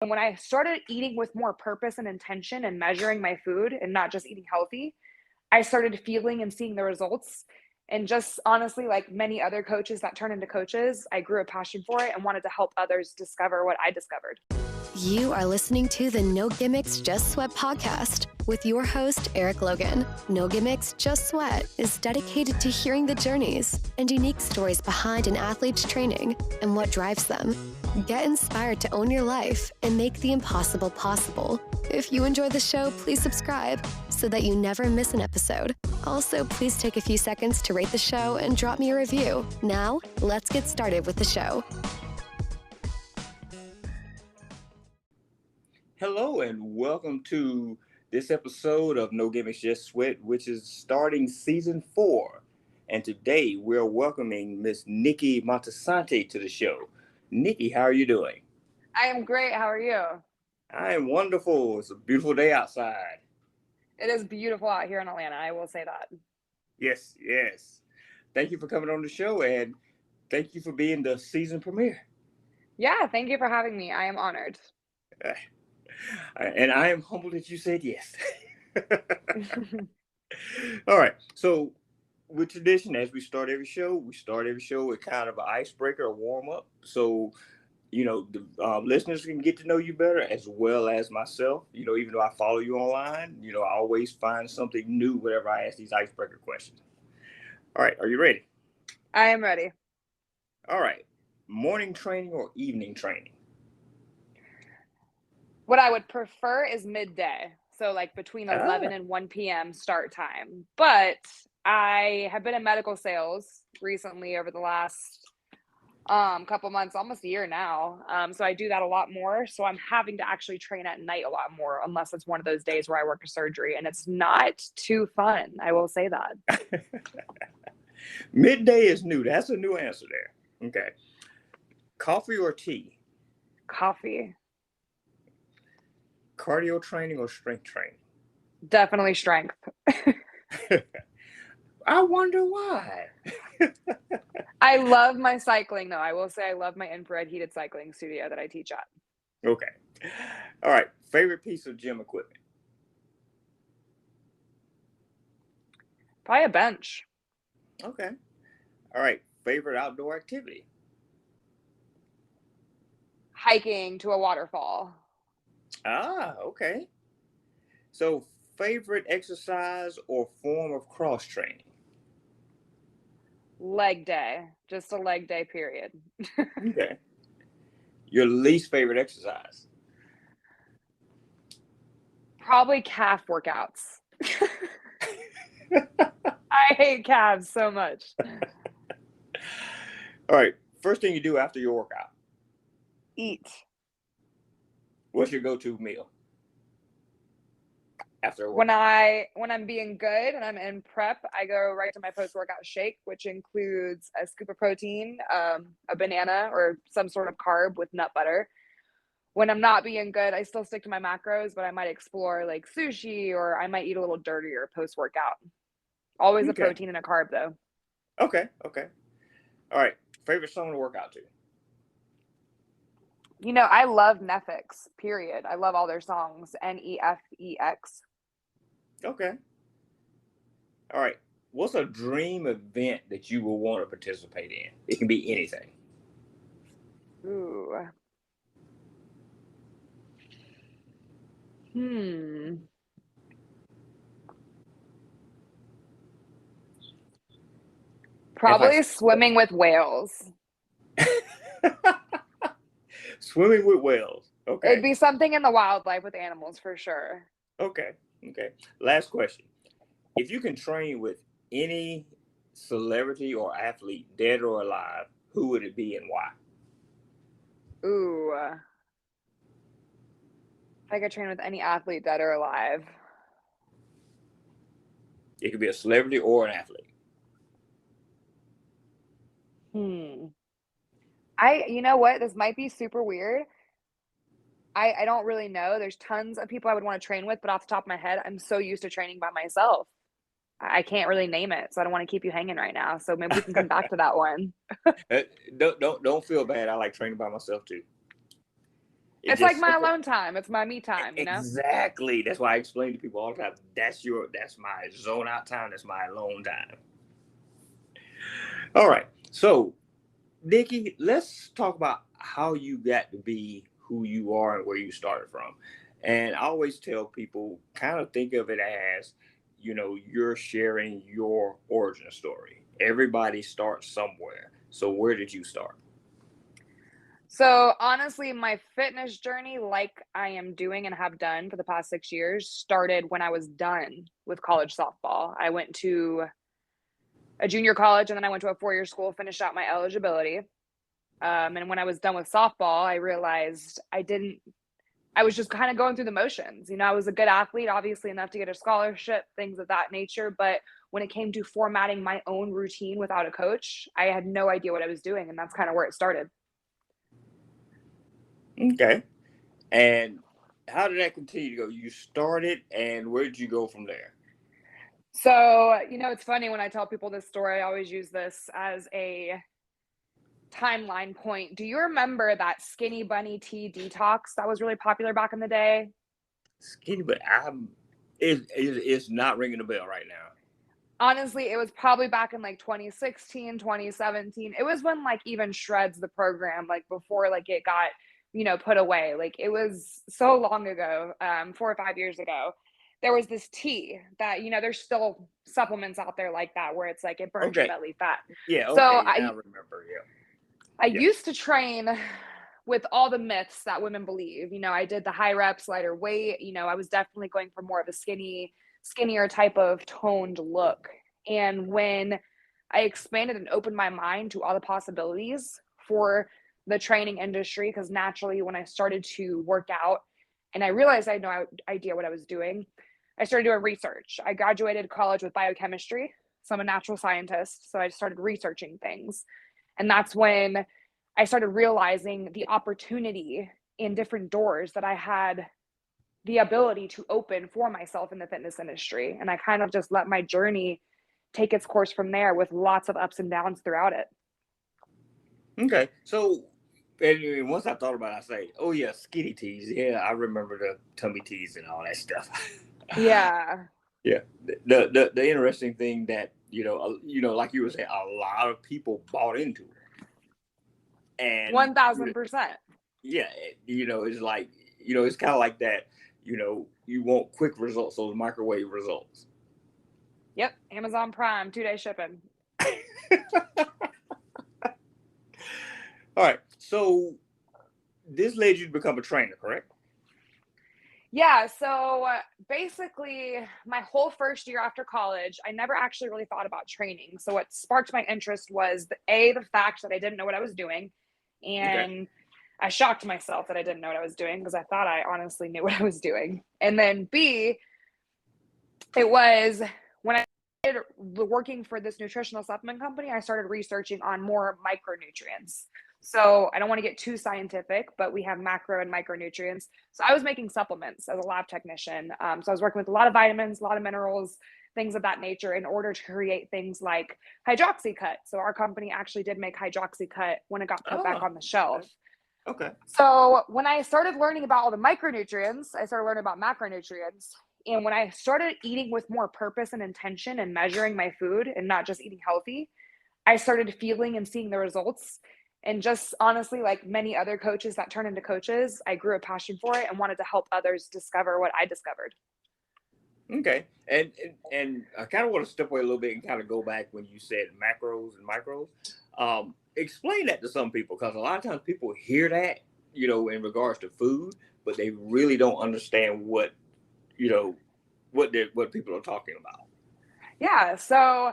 And when I started eating with more purpose and intention and measuring my food and not just eating healthy, I started feeling and seeing the results. And just honestly, like many other coaches that turn into coaches, I grew a passion for it and wanted to help others discover what I discovered. You are listening to the No Gimmicks, Just Sweat podcast with your host, Eric Logan. No Gimmicks, Just Sweat is dedicated to hearing the journeys and unique stories behind an athlete's training and what drives them. Get inspired to own your life and make the impossible possible. If you enjoy the show, please subscribe so that you never miss an episode. Also, please take a few seconds to rate the show and drop me a review. Now, let's get started with the show. Hello and welcome to this episode of No Gimmicks Just Sweat, which is starting season 4. And today we're welcoming Miss Nikki Montesanti to the show. Nikki, how are you doing? I am great. How are you? I am wonderful. It's a beautiful day outside. It is beautiful out here in Atlanta. I will say that. Yes. Thank you for coming on the show and thank you for being the season premiere. Yeah, thank you for having me. I am honored. And I am humbled that you said yes. All right. So with tradition, as we start every show with kind of an icebreaker, a warm up. So, the listeners can get to know you better as well as myself. Even though I follow you online, I always find something new whenever I ask these icebreaker questions. All right. Are you ready? I am ready. All right. Morning training or evening training? What I would prefer is midday. So like between 11 and 1 p.m. start time. But I have been in medical sales recently over the last couple months, almost a year now. So I do that a lot more. So I'm having to actually train at night a lot more, unless it's one of those days where I work a surgery, and it's not too fun. I will say that. Midday is new. That's a new answer there. Okay. Coffee or tea? Coffee. Cardio training or strength training? Definitely strength. I wonder why. I love my cycling, though. I will say I love my infrared heated cycling studio that I teach at. Okay. All right. Favorite piece of gym equipment? Probably a bench. Okay. All right. Favorite outdoor activity? Hiking to a waterfall. Okay. So favorite exercise or form of cross training? Leg day. Just a leg day, period. Okay. Your least favorite exercise? Probably calf workouts. I hate calves so much. All right. First thing you do after your workout? Eat. What's your go-to meal after a workout? When I'm being good and I'm in prep, I go right to my post-workout shake, which includes a scoop of protein, a banana or some sort of carb with nut butter. When I'm not being good, I still stick to my macros, but I might explore like sushi, or I might eat a little dirtier post-workout. Always a protein and a carb, though. Okay. All right. Favorite song to work out to? I love Nefix, period. I love all their songs. Nefex. Okay. All right. What's a dream event that you will want to participate in? It can be anything. Ooh. Probably swimming with whales. Swimming with whales. Okay. It'd be something in the wildlife with animals for sure. Okay. Last question. If you can train with any celebrity or athlete, dead or alive, who would it be and why? Ooh. If I could train with any athlete, dead or alive. It could be a celebrity or an athlete. You know what? This might be super weird. I don't really know. There's tons of people I would want to train with, but off the top of my head, I'm so used to training by myself. I can't really name it, so I don't want to keep you hanging right now. So maybe we can come back to that one. Don't feel bad. I like training by myself too. It's like my alone time. It's my me time, you know? Exactly. That's why I explain to people all the time. That's my zone out time. That's my alone time. All right. So, Nikki, let's talk about how you got to be who you are and where you started from. And I always tell people, kind of think of it as, you're sharing your origin story. Everybody starts somewhere. So where did you start? So honestly, my fitness journey, like I am doing and have done for the past 6 years, started when I was done with college softball. I went to a junior college and then I went to a 4-year school, finished out my eligibility. And when I was done with softball, I realized I was just kind of going through the motions. I was a good athlete, obviously enough to get a scholarship, things of that nature. But when it came to formatting my own routine without a coach, I had no idea what I was doing. And that's kind of where it started. Okay. And how did that continue to go? You started, and where did you go from there? So, it's funny when I tell people this story, I always use this as a timeline point. Do you remember that Skinny Bunny tea detox that was really popular back in the day? Skinny, but it's not ringing a bell right now. Honestly, it was probably back in like 2016, 2017. It was when like even Shreds, the program, like before like it got, put away. Like it was so long ago, 4 or 5 years ago. There was this tea that, there's still supplements out there like that where it's like it burns your belly fat. Yeah, okay. So I remember, yeah. I used to train with all the myths that women believe. I did the high reps, lighter weight. I was definitely going for more of a skinnier type of toned look. And when I expanded and opened my mind to all the possibilities for the training industry, because naturally when I started to work out and I realized I had no idea what I was doing, I started doing research. I graduated college with biochemistry, so I'm a natural scientist. So I started researching things. And that's when I started realizing the opportunity in different doors that I had the ability to open for myself in the fitness industry. And I kind of just let my journey take its course from there with lots of ups and downs throughout it. Okay. So, and once I thought about it, I say, oh yeah, skinny teas. Yeah, I remember the tummy teas and all that stuff. Yeah. Yeah. The interesting thing that, like you were saying, a lot of people bought into it. And 1000%. Yeah. It's like, it's kind of like that, you want quick results, those microwave results. Yep. Amazon Prime, 2-day shipping. All right. So this led you to become a trainer, correct? Yeah. So basically, my whole first year after college, I never actually really thought about training. So what sparked my interest was the fact that I didn't know what I was doing. And I shocked myself that I didn't know what I was doing because I thought I honestly knew what I was doing. And then B, it was when I started working for this nutritional supplement company, I started researching on more micronutrients. So I don't want to get too scientific, but we have macro and micronutrients. So I was making supplements as a lab technician. So I was working with a lot of vitamins, a lot of minerals, things of that nature in order to create things like hydroxycut. So our company actually did make hydroxycut when it got put back on the shelf. Okay. So when I started learning about all the micronutrients, I started learning about macronutrients. And when I started eating with more purpose and intention and measuring my food and not just eating healthy, I started feeling and seeing the results. And just honestly, like many other coaches that turn into coaches, I grew a passion for it and wanted to help others discover what I discovered. Okay. And I kind of want to step away a little bit and kind of go back when you said macros and micros. Explain that to some people, because a lot of times people hear that, in regards to food, but they really don't understand what people are talking about. Yeah. So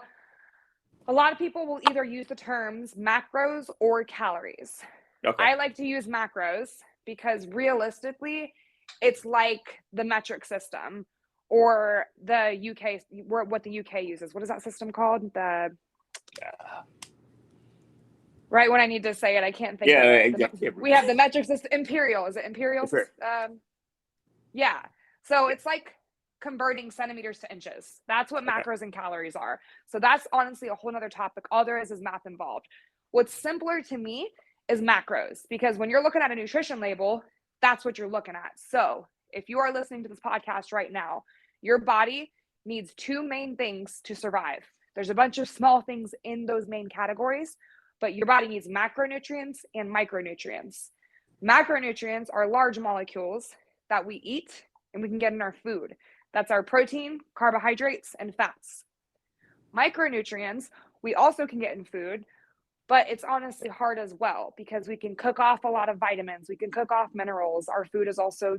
a lot of people will either use the terms macros or calories. Okay. I like to use macros because realistically, it's like the metric system or the UK, what the UK uses. What is that system called? Right when I need to say it, I can't think of it. Exactly. We have the metric system, imperial. Is it imperial? Yeah. So it's like converting centimeters to inches. That's what macros and calories are. So that's honestly a whole nother topic. All there is math involved. What's simpler to me is macros, because when you're looking at a nutrition label, That's what you're looking at. So if you are listening to this podcast right now, your body needs two main things to survive. There's a bunch of small things in those main categories, but your body needs macronutrients and micronutrients. Macronutrients are large molecules that we eat and we can get in our food. That's our protein, carbohydrates, and fats. Micronutrients we also can get in food, but it's honestly hard as well because we can cook off a lot of vitamins. We can cook off minerals. Our food is also,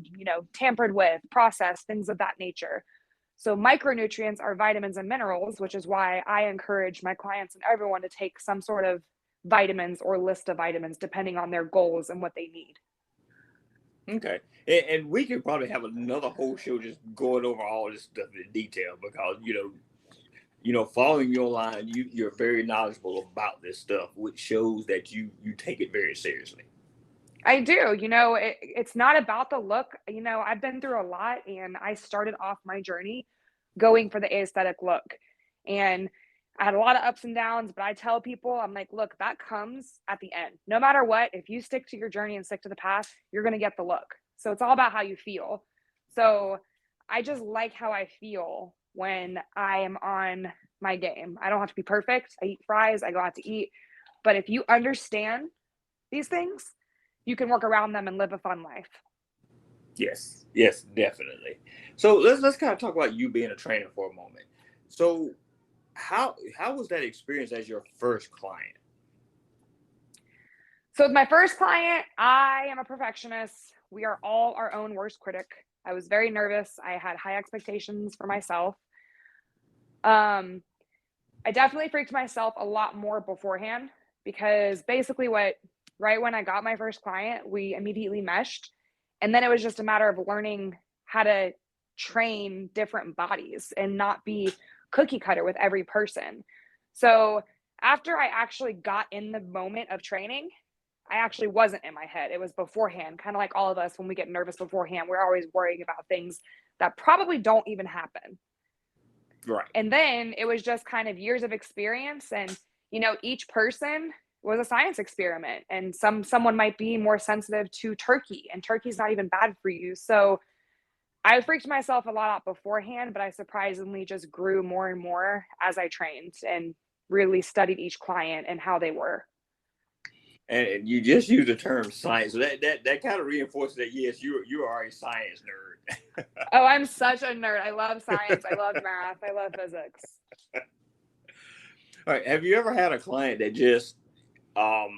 tampered with, processed, things of that nature. So micronutrients are vitamins and minerals, which is why I encourage my clients and everyone to take some sort of vitamins or list of vitamins depending on their goals and what they need. Okay. And we could probably have another whole show just going over all this stuff in detail because, following your line, you're very knowledgeable about this stuff, which shows that you take it very seriously. I do. It's not about the look. I've been through a lot, and I started off my journey going for the aesthetic look. And I had a lot of ups and downs, but I tell people, I'm like, look, that comes at the end. No matter what, if you stick to your journey and stick to the path, you're going to get the look. So it's all about how you feel. So I just like how I feel when I am on my game. I don't have to be perfect. I eat fries. I go out to eat. But if you understand these things, you can work around them and live a fun life. Yes, definitely. So let's kind of talk about you being a trainer for a moment. So how was that experience as your first client? So with my first client, I am a perfectionist. We are all our own worst critic. I was very nervous. I had high expectations for myself. I definitely freaked myself a lot more beforehand because basically right when I got my first client, we immediately meshed. And then it was just a matter of learning how to train different bodies and not be cookie cutter with every person. So after I actually got in the moment of training, I actually wasn't in my head. It was beforehand, kind of like all of us when we get nervous beforehand, we're always worrying about things that probably don't even happen. Right. And then it was just kind of years of experience. And, each person was a science experiment. And someone might be more sensitive to turkey, and turkey's not even bad for you. So I freaked myself a lot out beforehand, but I surprisingly just grew more and more as I trained and really studied each client and how they were. And you just used the term science. So that kind of reinforces that, yes, you are a science nerd. Oh, I'm such a nerd. I love science. I love math. I love physics. All right. Have you ever had a client that just, no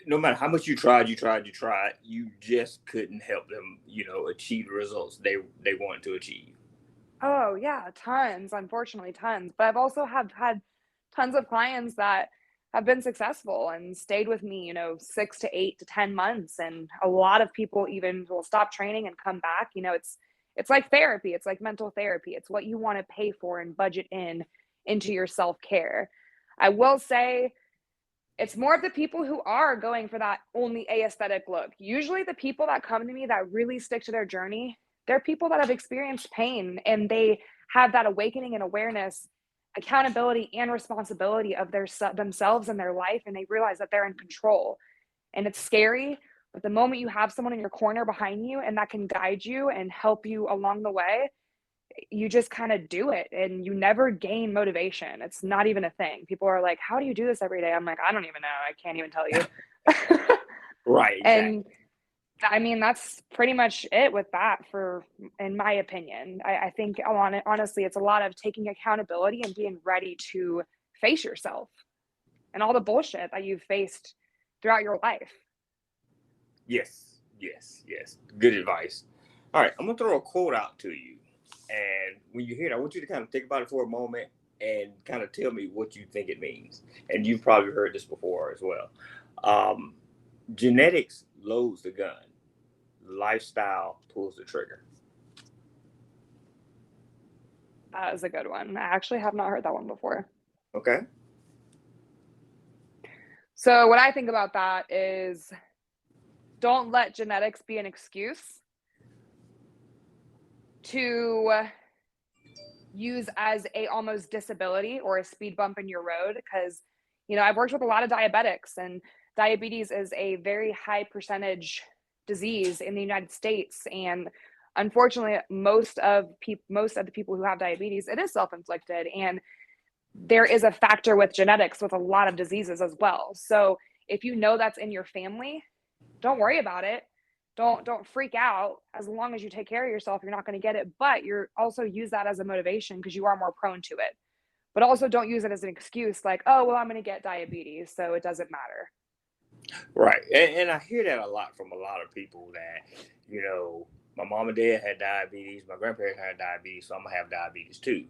matter how much you tried, you just couldn't help them, achieve the results they wanted to achieve? Oh, yeah, tons. Unfortunately, tons. But I've also had tons of clients that have been successful and stayed with me, 6 to 8 to 10 months. And a lot of people even will stop training and come back. It's like therapy. It's like mental therapy. It's what you want to pay for and budget into your self-care. I will say it's more of the people who are going for that only aesthetic look. Usually the people that come to me that really stick to their journey, they're people that have experienced pain and they have that awakening and awareness, accountability and responsibility of themselves and their life. And they realize that they're in control. And it's scary, but the moment you have someone in your corner behind you and that can guide you and help you along the way, you just kind of do it and you never gain motivation. It's not even a thing. People are like, how do you do this every day? I'm like, I don't even know. I can't even tell you. Right. Exactly. And I mean, that's pretty much it with that in my opinion. I think honestly, it's a lot of taking accountability and being ready to face yourself and all the bullshit that you've faced throughout your life. Yes. Good advice. All right. I'm going to throw a quote out to you. And when you hear it, I want you to kind of think about it for a moment and kind of tell me what you think it means. And you've probably heard this before as well. Genetics loads the gun. Lifestyle pulls the trigger. That is a good one. I actually have not heard that one before. Okay. So what I think about that is don't let genetics be an excuse to use as a almost disability or a speed bump in your road. Because, I've worked with a lot of diabetics and diabetes is a very high percentage disease in the United States. And unfortunately, most of the people who have diabetes, it is self-inflicted. And there is a factor with genetics with a lot of diseases as well. So if you know that's in your family, don't worry about it. Don't freak out. As long as you take care of yourself, you're not going to get it. But you're also use that as a motivation because you are more prone to it. But also don't use it as an excuse like, oh, well, I'm going to get diabetes, so it doesn't matter. Right. And I hear that a lot from a lot of people that, my mom and dad had diabetes, my grandparents had diabetes, so I'm going to have diabetes too.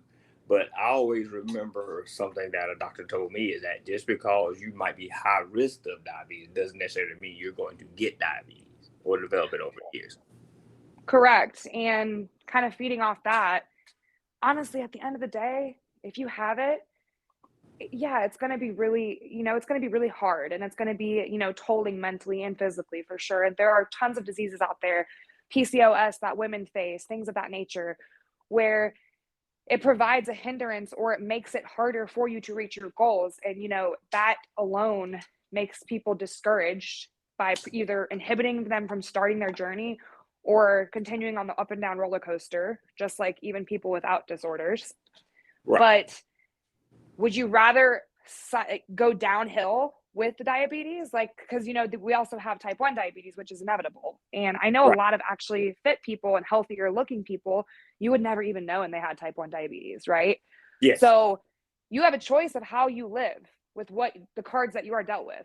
But I always remember something that a doctor told me is that just because you might be high risk of diabetes doesn't necessarily mean you're going to get diabetes or develop it over the years. Correct. And kind of feeding off that, honestly, at the end of the day, if you have it, yeah, it's going to be really, it's going to be really hard, and it's going to be, tolling mentally and physically for sure. And there are tons of diseases out there, PCOS that women face, things of that nature, where it provides a hindrance or it makes it harder for you to reach your goals. And, that alone makes people discouraged by either inhibiting them from starting their journey or continuing on the up and down roller coaster, just like even people without disorders. Right. But would you rather go downhill with the diabetes? Like, because, we also have type 1 diabetes, which is inevitable. And I know a lot of actually fit people and healthier looking people, you would never even know and they had type 1 diabetes, right? Yes. So you have a choice of how you live with what the cards that you are dealt with.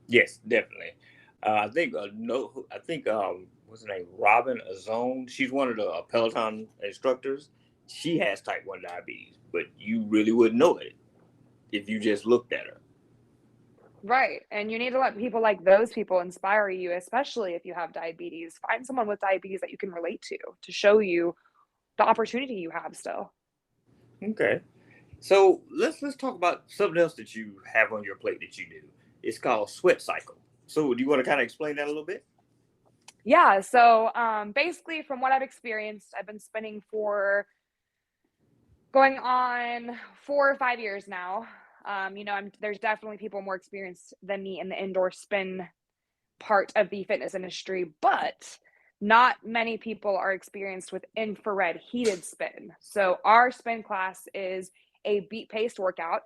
Yes, definitely. I think what's her name? Robin Azone. She's one of the Peloton instructors. She has type 1 diabetes, but you really wouldn't know it if you just looked at her. Right. And you need to let people like those people inspire you, especially if you have diabetes. Find someone with diabetes that you can relate to show you the opportunity you have still. Okay. So let's talk about something else that you have on your plate that you do. It's called Sweat Cycle. So do you want to kind of explain that a little bit? Yeah. So basically, from what I've experienced, I've been spinning for going on 4 or 5 years now. There's definitely people more experienced than me in the indoor spin part of the fitness industry, but not many people are experienced with infrared heated spin. So our spin class is a beat-paced workout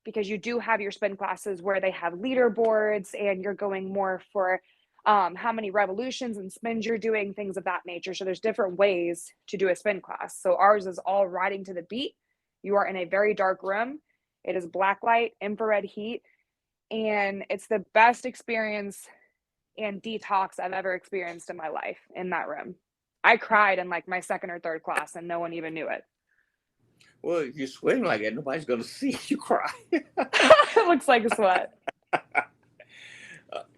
because you do have your spin classes where they have leaderboards and you're going more for how many revolutions and spins you're doing, things of that nature. So there's different ways to do a spin class. So ours is all riding to the beat. You are in a very dark room. It is black light, infrared heat, and it's the best experience and detox I've ever experienced in my life in that room. I cried in like my second or third class and no one even knew it. Well, if you're sweating like that, nobody's going to see you cry. It looks like a sweat.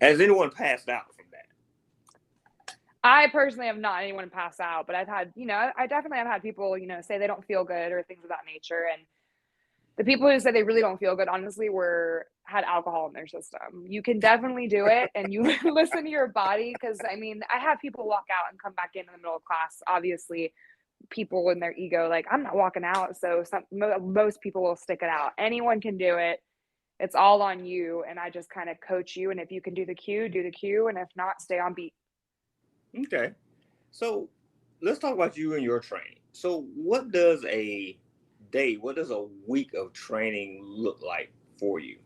Has anyone passed out from that? I personally have not anyone pass out, but I've had, I definitely have had people, say they don't feel good or things of that nature. And the people who say they really don't feel good, honestly, had alcohol in their system. You can definitely do it, and you listen to your body. Because I have people walk out and come back in the middle of class. Obviously, people in their ego, like, I'm not walking out. So most people will stick it out. Anyone can do it. It's all on you, and I just kind of coach you. And if you can do the cue, do the cue, and if not, stay on beat. Okay, so let's talk about you and your training. So what does a week of training look like for you?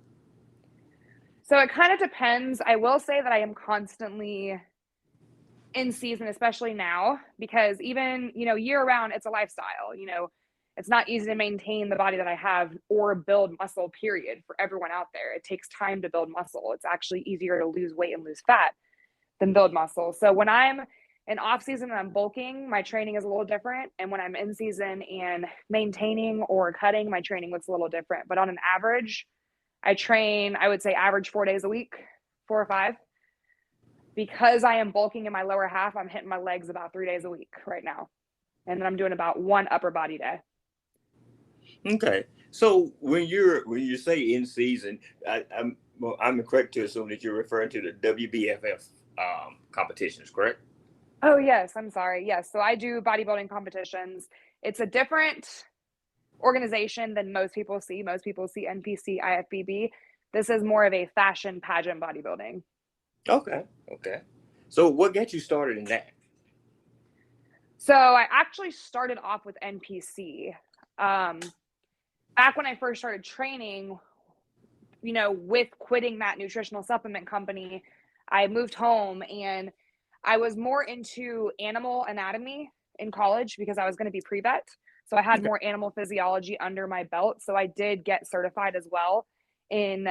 So it kind of depends. I will say that I am constantly in season, especially now, because even, year round, it's a lifestyle. It's not easy to maintain the body that I have or build muscle, period, for everyone out there. It takes time to build muscle. It's actually easier to lose weight and lose fat than build muscle. So when I'm in off season and I'm bulking, my training is a little different. And when I'm in season and maintaining or cutting, my training looks a little different. But on an average, I train, I would say average 4 days a week, 4 or 5. Because I am bulking in my lower half, I'm hitting my legs about 3 days a week right now. And then I'm doing about 1 upper body day. Okay. So when you say in season, I'm correct to assume that you're referring to the WBFF competitions, correct? Oh, yes. I'm sorry. Yes. So I do bodybuilding competitions. It's a different organization than most people see. Most people see NPC, IFBB. This is more of a fashion pageant bodybuilding. Okay. So what got you started in that? So I actually started off with NPC. Back when I first started training, with quitting that nutritional supplement company, I moved home and I was more into animal anatomy in college because I was going to be pre-vet. So I had more animal physiology under my belt. So I did get certified as well in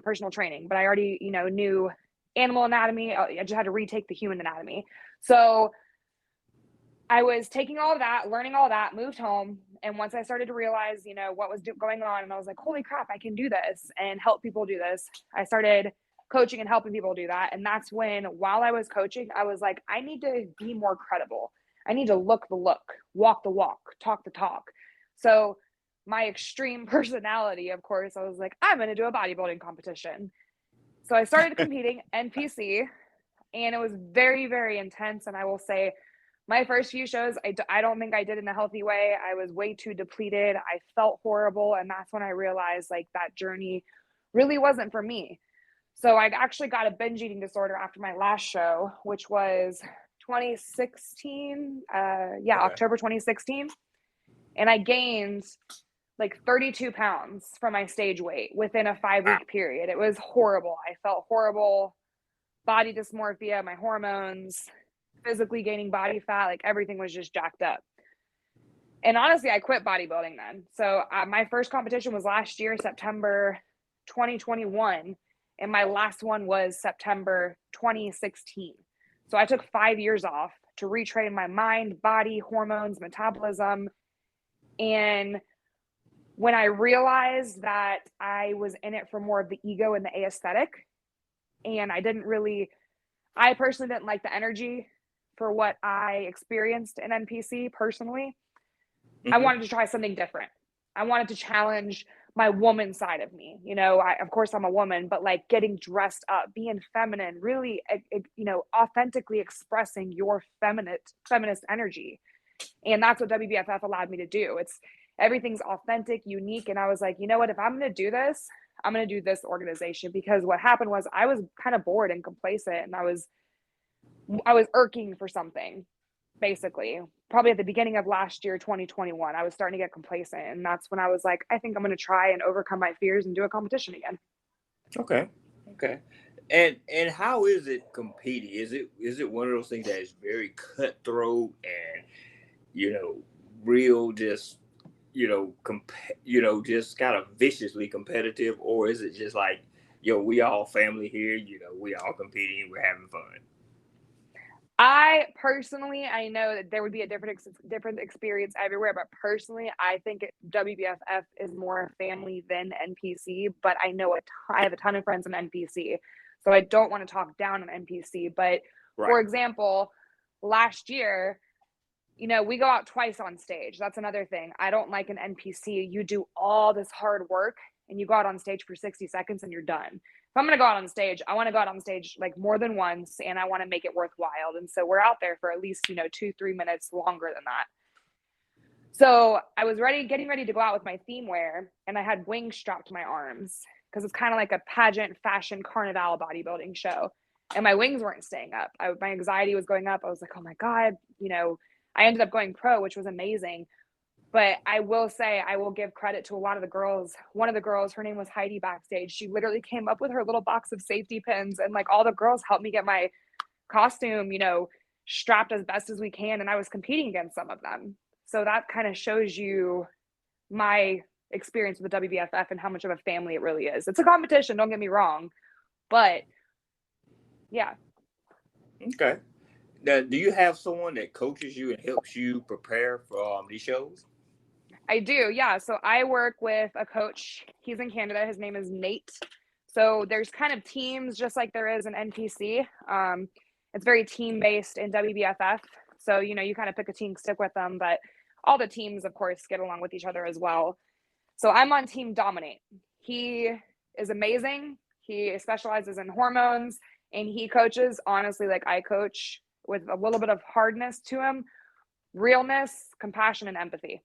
personal training, but I already, knew animal anatomy. I just had to retake the human anatomy. So I was taking all of that, learning all that, moved home. And once I started to realize, what was going on, and I was like, holy crap, I can do this and help people do this. I started coaching and helping people do that. And that's when, while I was coaching, I was like, I need to be more credible. I need to look the look, walk the walk, talk the talk. So my extreme personality, of course, I was like, I'm going to do a bodybuilding competition. So I started competing NPC, and it was very, very intense. And I will say, my first few shows, I don't think I did in a healthy way. I was way too depleted. I felt horrible. And that's when I realized like that journey really wasn't for me. So I actually got a binge eating disorder after my last show, which was 2016. October 2016. And I gained like 32 pounds from my stage weight within a 5-week period. It was horrible. I felt horrible, body dysmorphia, my hormones, physically gaining body fat, like everything was just jacked up. And honestly, I quit bodybuilding then. So my first competition was last year, September 2021. And my last one was September 2016. So I took 5 years off to retrain my mind, body, hormones, metabolism. And when I realized that I was in it for more of the ego and the aesthetic, and I personally didn't like the energy for what I experienced in NPC personally. I wanted to try something different. I wanted to challenge my woman side of me. Of course I'm a woman, but like getting dressed up, being feminine, really, authentically expressing your feminist energy. And that's what WBFF allowed me to do. Everything's authentic, unique. And I was like, you know what, if I'm going to do this, I'm going to do this organization, because what happened was I was kind of bored and complacent, and I was irking for something, basically. Probably at the beginning of last year, 2021, I was starting to get complacent. And that's when I was like, I think I'm going to try and overcome my fears and do a competition again. Okay. And how is it competing? Is it one of those things that is very cutthroat and, real, just, just kind of viciously competitive? Or is it just like, we all family here, we all competing, we're having fun? I know that there would be a different experience everywhere, but personally, I think WBFF is more family than NPC. But I know I have a ton of friends in NPC, so I don't want to talk down on NPC. But For example, last year, we go out twice on stage. That's another thing. I don't like an NPC. You do all this hard work and you go out on stage for 60 seconds and you're done. If I'm going to go out on stage, I want to go out on stage like more than once, and I want to make it worthwhile. And so we're out there for at least, 2-3 minutes longer than that. So I was getting ready to go out with my theme wear, and I had wings strapped to my arms because it's kind of like a pageant, fashion, carnival bodybuilding show. And my wings weren't staying up. My anxiety was going up. I was like, oh my God, I ended up going pro, which was amazing. But I will say, I will give credit to a lot of the girls. One of the girls, her name was Heidi backstage. She literally came up with her little box of safety pins, and like all the girls helped me get my costume, strapped as best as we can. And I was competing against some of them. So that kind of shows you my experience with the WBFF and how much of a family it really is. It's a competition, don't get me wrong, but yeah. Okay. Now, do you have someone that coaches you and helps you prepare for these shows? I do, yeah. So I work with a coach. He's in Canada. His name is Nate. So there's kind of teams just like there is in NPC. It's very team-based in WBFF. So, you kind of pick a team, stick with them. But all the teams, of course, get along with each other as well. So I'm on Team Dominate. He is amazing. He specializes in hormones, and he coaches, honestly, like I coach, with a little bit of hardness to him, realness, compassion, and empathy.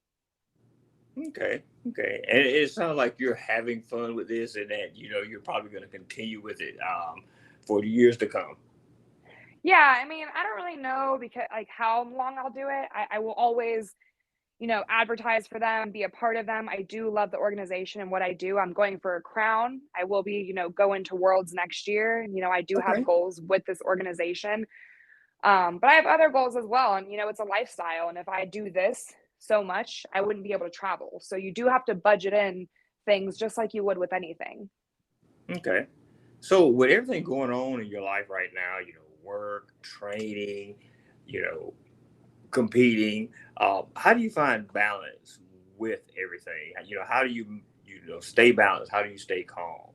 Okay. Okay. And it sounds like you're having fun with this, and that you're probably going to continue with it for the years to come. Yeah, I mean, I don't really know because like how long I'll do it. I will always, advertise for them, be a part of them. I do love the organization and what I do. I'm going for a crown. I will be, going to Worlds next year. I do have Okay. goals with this organization. But I have other goals as well. And, it's a lifestyle. And if I do this so much, I wouldn't be able to travel. So you do have to budget in things just like you would with anything. Okay. So with everything going on in your life right now, work, training, you know, competing, how do you find balance with everything? How do you stay balanced? How do you stay calm?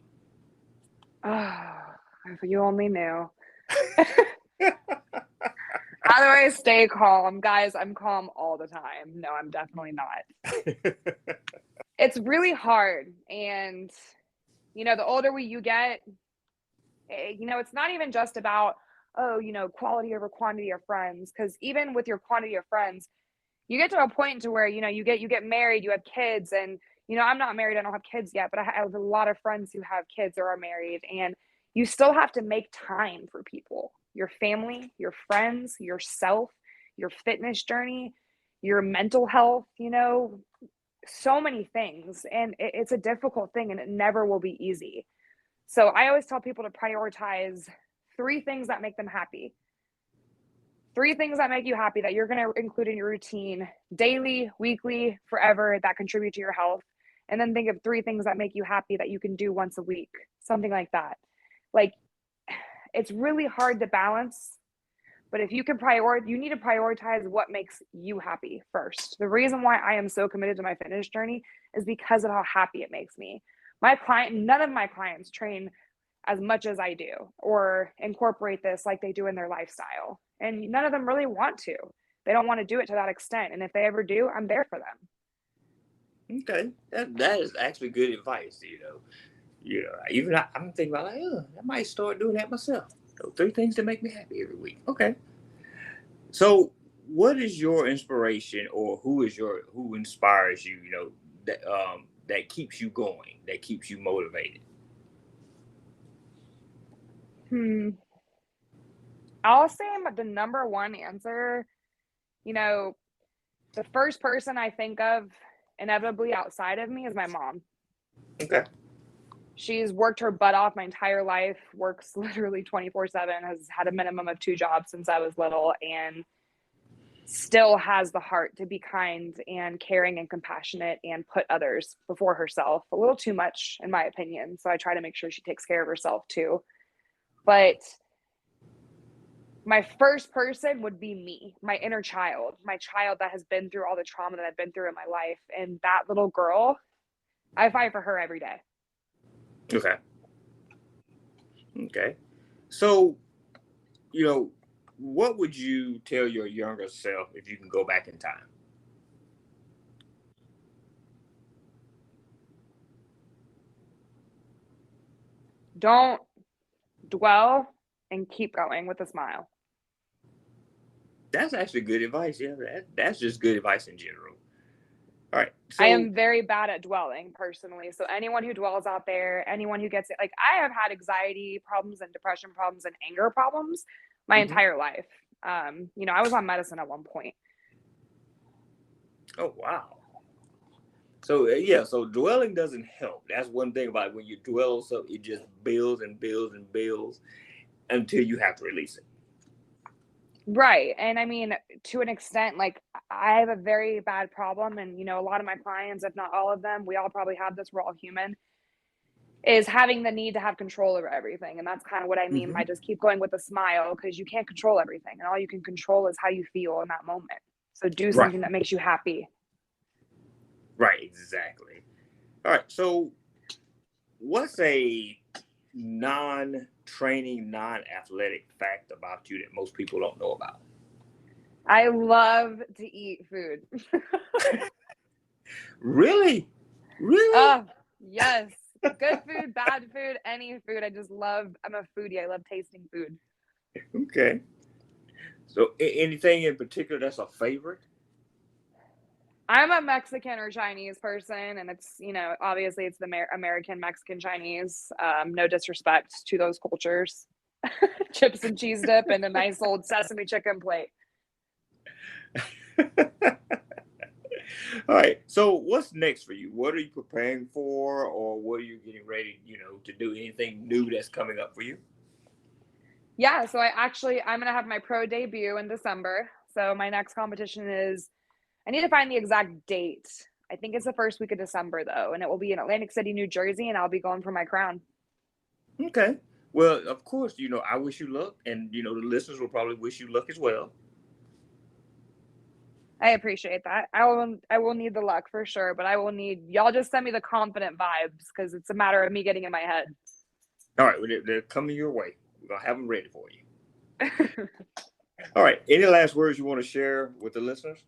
Oh, if you only knew. How do I stay calm? Guys, I'm calm all the time. No, I'm definitely not. It's really hard. And, the older you get, it's not even just about, oh, quality over quantity of friends. Because even with your quantity of friends, you get to a point to where, you get married, you have kids. And, I'm not married, I don't have kids yet, but I have a lot of friends who have kids or are married. And you still have to make time for people, your family, your friends, yourself, your fitness journey, your mental health, so many things. And it's a difficult thing and it never will be easy. So I always tell people to prioritize 3 things that make them happy. 3 things that make you happy that you're going to include in your routine daily, weekly, forever that contribute to your health. And then think of 3 things that make you happy that you can do once a week, something like that. Like, it's really hard to balance, but if you can you need to prioritize what makes you happy first. The reason why I am so committed to my fitness journey is because of how happy it makes me. None of my clients train as much as I do or incorporate this like they do in their lifestyle. And none of them really want to. They don't want to do it to that extent. And if they ever do, I'm there for them. Okay, that is actually good advice. Even I'm thinking about like, oh, I might start doing that myself. 3 things that make me happy every week. Okay. So, what is your inspiration, or who inspires you? That keeps you going, that keeps you motivated. I'll say the number one answer, the first person I think of inevitably outside of me is my mom. Okay. She's worked her butt off my entire life, works literally 24/7, has had a minimum of 2 jobs since I was little, and still has the heart to be kind and caring and compassionate and put others before herself. A little too much, in my opinion. So I try to make sure she takes care of herself too. But my first person would be me, my inner child, my child that has been through all the trauma that I've been through in my life. And that little girl, I fight for her every day. Okay. Okay. So, what would you tell your younger self if you can go back in time? Don't dwell and keep going with a smile. That's actually good advice. Yeah, that's just good advice in general. All right. I So, am very bad at dwelling personally. So anyone who dwells out there, anyone who gets it, like I have had anxiety problems and depression problems and anger problems my entire life. I was on medicine at one point. oh wow. So yeah, so dwelling doesn't help. That's one thing about it. When you dwell on something, it just builds and builds and builds until you have to release it. Right. And I mean, to an extent, like I have a very bad problem. And, a lot of my clients, if not all of them, we all probably have this, we're all human, is having the need to have control over everything. And that's kind of what I mean by just keep going with a smile, because you can't control everything. And all you can control is how you feel in that moment. So do something that makes you happy. Right, exactly. All right. So what's a non-training, non-athletic fact about you that most people don't know about? I love to eat food. Really? Oh, yes. Good food, bad food, any food. I'm a foodie. I love tasting food. Okay. So anything in particular that's a favorite? I'm a Mexican or Chinese person, and it's, obviously it's the American, Mexican, Chinese. No disrespect to those cultures. Chips and cheese dip and a nice old sesame chicken plate. All right. So what's next for you? What are you preparing for, or what are you getting ready, to do? Anything new that's coming up for you? Yeah, so I'm going to have my pro debut in December. So my next competition is, I need to find the exact date. I think it's the first week of December though, and it will be in Atlantic City, New Jersey, and I'll be going for my crown. Okay. Well, of course, I wish you luck, and the listeners will probably wish you luck as well. I appreciate that. I will need the luck for sure, but I will need y'all just send me the confident vibes because it's a matter of me getting in my head. All right, well, they're coming your way. We're gonna have them ready for you. All right. Any last words you want to share with the listeners?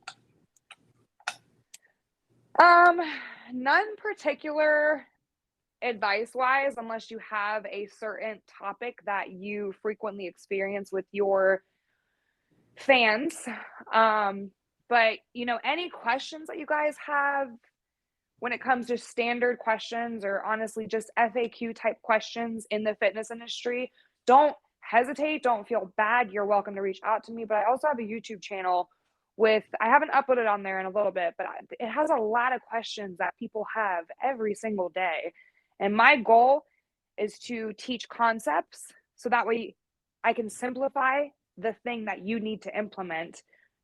None particular advice-wise, unless you have a certain topic that you frequently experience with your fans. But any questions that you guys have when it comes to standard questions or honestly just FAQ type questions in the fitness industry, don't hesitate. Don't feel bad. You're welcome to reach out to me. But I also have a YouTube channel I haven't uploaded on there in a little bit, but it has a lot of questions that people have every single day. And my goal is to teach concepts so that way I can simplify the thing that you need to implement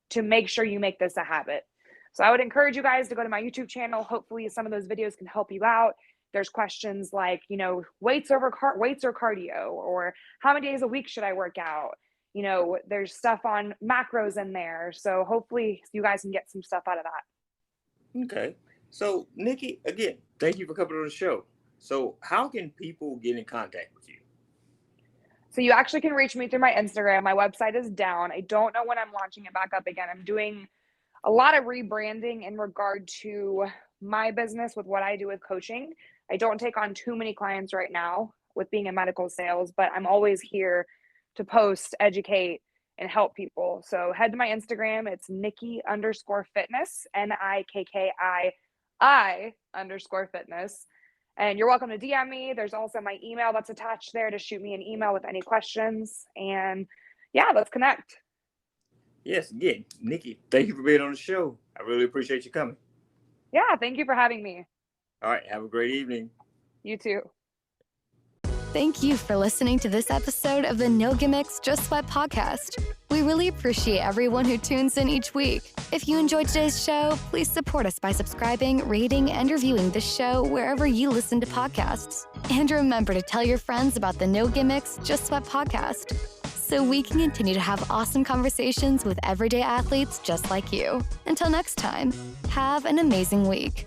to make sure you make this a habit. So I would encourage you guys to go to my YouTube channel. Hopefully some of those videos can help you out. There's questions like, weights or cardio, or how many days a week should I work out? There's stuff on macros in there. So hopefully you guys can get some stuff out of that. Okay. So Nikki, again, thank you for coming on the show. So how can people get in contact with you? So you actually can reach me through my Instagram. My website is down. I don't know when I'm launching it back up again. I'm doing a lot of rebranding in regard to my business with what I do with coaching. I don't take on too many clients right now with being in medical sales, but I'm always here to post, educate, and help people. So head to my Instagram. It's Nikki_fitness, NIKKII_fitness. And you're welcome to DM me. There's also my email that's attached there to shoot me an email with any questions. And yeah, let's connect. Yes, again, Nikki, thank you for being on the show. I really appreciate you coming. Yeah, thank you for having me. All right, have a great evening. You too. Thank you for listening to this episode of the No Gimmicks, Just Sweat podcast. We really appreciate everyone who tunes in each week. If you enjoyed today's show, please support us by subscribing, rating, and reviewing the show wherever you listen to podcasts. And remember to tell your friends about the No Gimmicks, Just Sweat podcast, so we can continue to have awesome conversations with everyday athletes just like you. Until next time, have an amazing week.